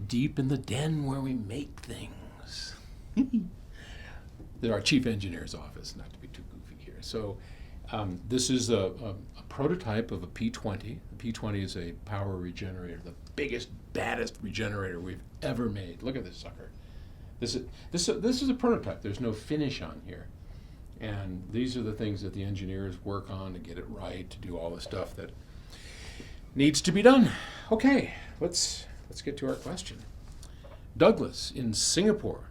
deep in the den where we make things. Our chief engineer's office, not to be too goofy here. So this is a prototype of a P20. The P20 is a power regenerator, the biggest, baddest regenerator we've ever made. Look at this sucker. This is a prototype. There's no finish on here. And these are the things that the engineers work on to get it right, to do all the stuff that needs to be done. Okay, let's get to our question. Douglas in Singapore.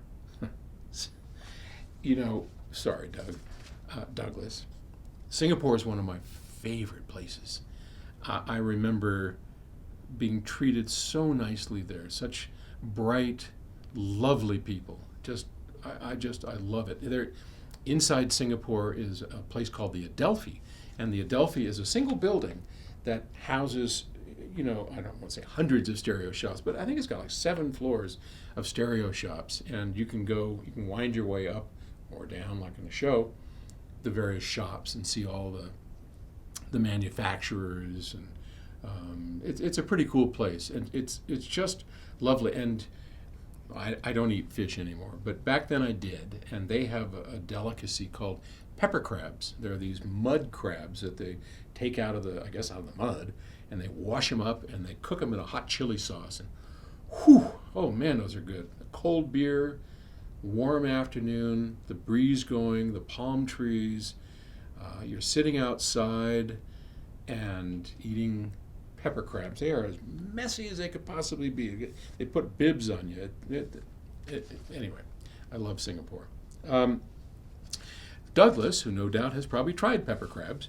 Sorry, Douglas. Singapore is one of my favorite places. I remember being treated so nicely there. Such bright, lovely people. I love it. Inside Singapore is a place called the Adelphi, and the Adelphi is a single building that houses, I don't want to say hundreds of stereo shops, but I think it's got like 7 floors of stereo shops, and you can wind your way up or down, like in the show, the various shops and see all the manufacturers, and it's a pretty cool place, and it's just lovely. And I don't eat fish anymore, but back then I did, and they have a delicacy called pepper crabs. They're these mud crabs that they take out of the mud, and they wash them up and they cook them in a hot chili sauce. And whew, oh man, those are good. A cold beer, warm afternoon, the breeze going, the palm trees. You're sitting outside and eating pepper crabs. They are as messy as they could possibly be. They put bibs on you. Anyway, I love Singapore. Douglas, who no doubt has probably tried pepper crabs,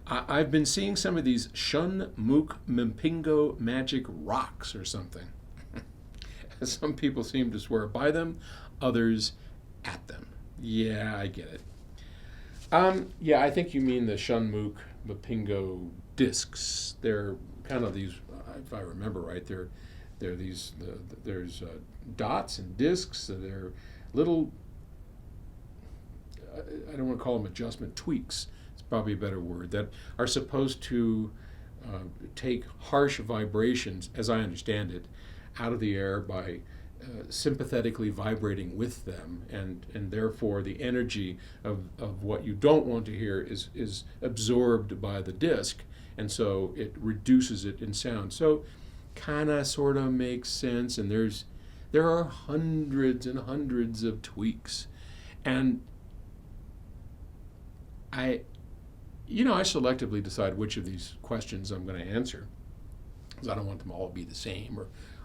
I've been seeing some of these Shun Mook Mpingo magic rocks or something. Some people seem to swear by them, others at them. Yeah, I get it. Yeah, I think you mean the Shun Mook Mpingo discs. They're kind of these, if I remember right, there's dots and discs. They're little, I don't want to call them adjustment tweaks. It's probably a better word, that are supposed to take harsh vibrations, as I understand it, out of the air by sympathetically vibrating with them, and therefore the energy of what you don't want to hear is absorbed by the disc, and so it reduces it in sound. So kind of sort of makes sense, and there are hundreds and hundreds of tweaks, and I selectively decide which of these questions I'm going to answer, because I don't want them all to be the same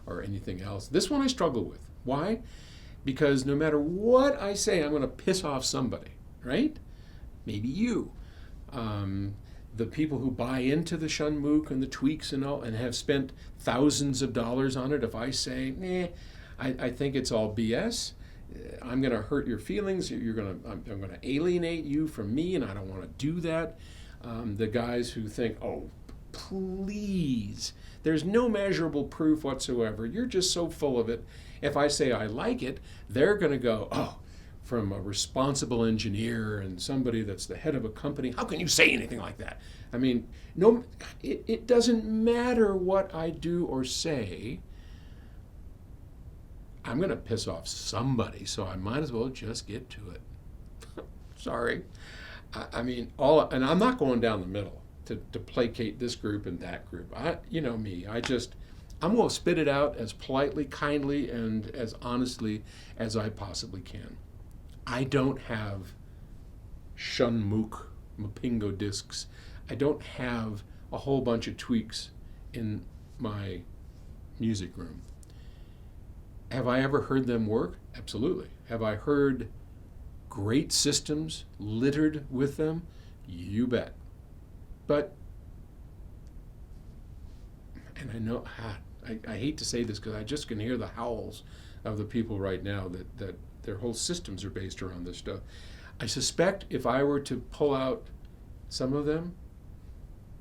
or anything else. This one I struggle with. Why? Because no matter what I say, I'm going to piss off somebody, right? Maybe you. The people who buy into the Shun Mook and the tweaks and all, and have spent thousands of dollars on it, if I say, I think it's all BS, I'm going to hurt your feelings. I'm going to alienate you from me, and I don't want to do that. The guys who think, oh, please, there's no measurable proof whatsoever. You're just so full of it. If I say I like it, they're going to go, oh, from a responsible engineer and somebody that's the head of a company, how can you say anything like that? I mean, no, it doesn't matter what I do or say. I'm going to piss off somebody, so I might as well just get to it. Sorry. I mean, and I'm not going down the middle to placate this group and that group. You know me. I'm going to spit it out as politely, kindly, and as honestly as I possibly can. I don't have Shun Mook Mpingo discs. I don't have a whole bunch of tweaks in my music room. Have I ever heard them work? Absolutely. Have I heard great systems littered with them? You bet. But, and I know, I hate to say this because I just can hear the howls of the people right now that their whole systems are based around this stuff. I suspect if I were to pull out some of them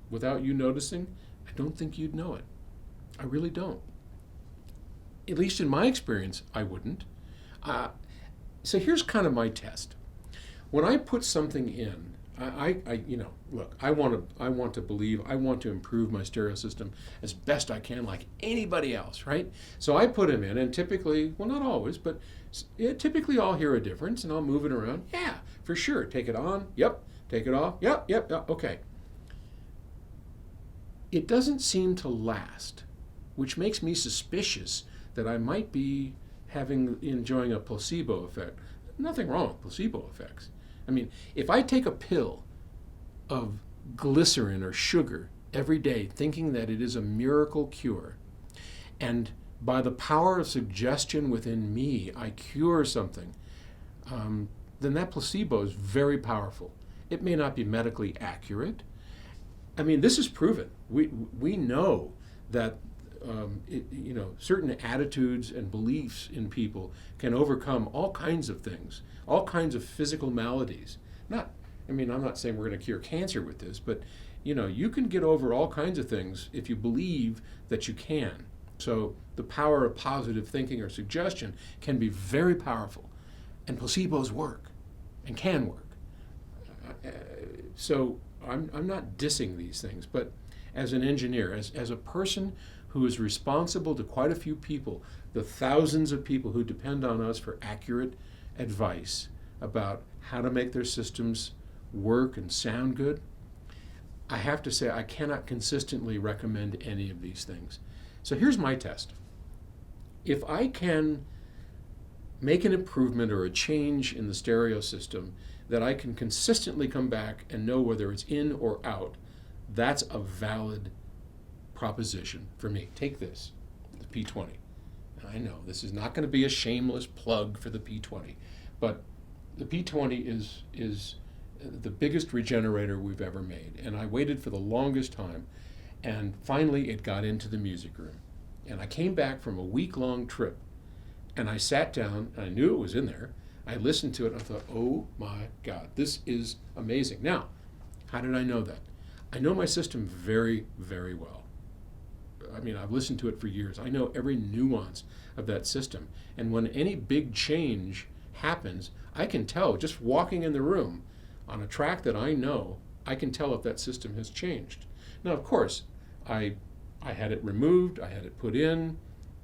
without you noticing, I don't think you'd know it. I really don't. At least in my experience, I wouldn't. So here's kind of my test. When I put something in Look, I want to believe, I want to improve my stereo system as best I can, like anybody else, right? So I put them in, and typically, well, not always, but typically I'll hear a difference, and I'll move it around. Yeah, for sure. Take it on. Yep. Take it off. Yep. Yep. Yep. Okay. It doesn't seem to last, which makes me suspicious that I might be enjoying a placebo effect. Nothing wrong with placebo effects. I mean, if I take a pill of glycerin or sugar every day thinking that it is a miracle cure, and by the power of suggestion within me, I cure something, then that placebo is very powerful. It may not be medically accurate. I mean, this is proven. We know that certain attitudes and beliefs in people can overcome all kinds of things, all kinds of physical maladies. I'm not saying we're going to cure cancer with this, but you can get over all kinds of things if you believe that you can. So the power of positive thinking or suggestion can be very powerful, and placebos work and can work. So I'm not dissing these things, but as an engineer, as a person who is responsible to quite a few people, the thousands of people who depend on us for accurate advice about how to make their systems work and sound good, I have to say I cannot consistently recommend any of these things. So here's my test. If I can make an improvement or a change in the stereo system that I can consistently come back and know whether it's in or out, that's a valid proposition for me. Take this, the P20. I know this is not going to be a shameless plug for the P20, but the P20 is the biggest regenerator we've ever made, and I waited for the longest time, and finally it got into the music room. And I came back from a week-long trip, and I sat down, and I knew it was in there. I listened to it, and I thought, oh my God, this is amazing. Now, how did I know that? I know my system very, very well. I mean, I've listened to it for years. I know every nuance of that system. And when any big change happens, I can tell, just walking in the room on a track that I know, I can tell if that system has changed. Now, of course, I had it removed, I had it put in,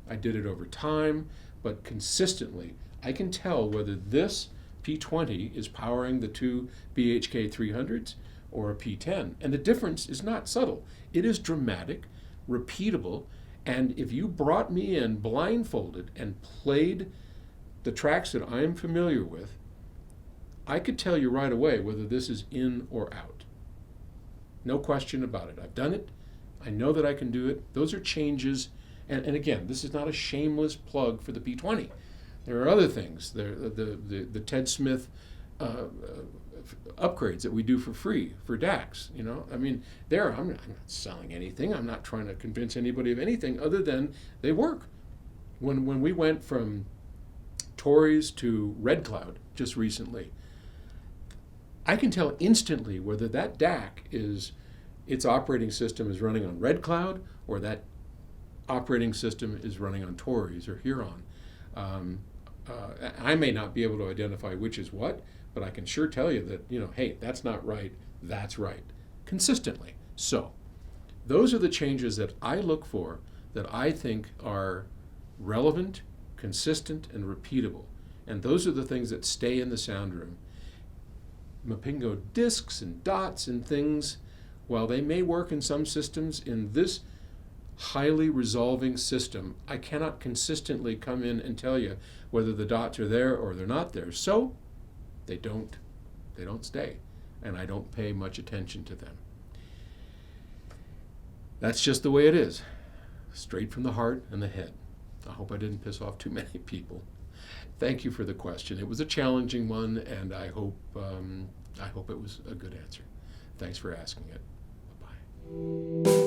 I did it over time, but consistently, I can tell whether this P20 is powering the two BHK 300s or a P10. And the difference is not subtle. It is dramatic, repeatable, and if you brought me in blindfolded and played the tracks that I'm familiar with, I could tell you right away whether this is in or out. No question about it. I've done it. I know that I can do it. Those are changes. And again, this is not a shameless plug for the P20. There are other things. The Ted Smith upgrades that we do for free for DACs. I'm not selling anything. I'm not trying to convince anybody of anything other than they work. When we went from Tories to Red Cloud just recently, I can tell instantly whether that DAC its operating system is running on Red Cloud or that operating system is running on Tories or Huron. I may not be able to identify which is what, but I can sure tell you that, hey, that's not right, that's right, consistently. So those are the changes that I look for that I think are relevant, consistent, and repeatable. And those are the things that stay in the sound room. Mapingo discs and dots and things, while they may work in some systems, in this highly resolving system, I cannot consistently come in and tell you whether the dots are there or they're not there. So they don't stay, and I don't pay much attention to them. That's just the way it is, straight from the heart and the head. I hope I didn't piss off too many people. Thank you for the question. It was a challenging one, and I hope it was a good answer. Thanks for asking it. Bye-bye.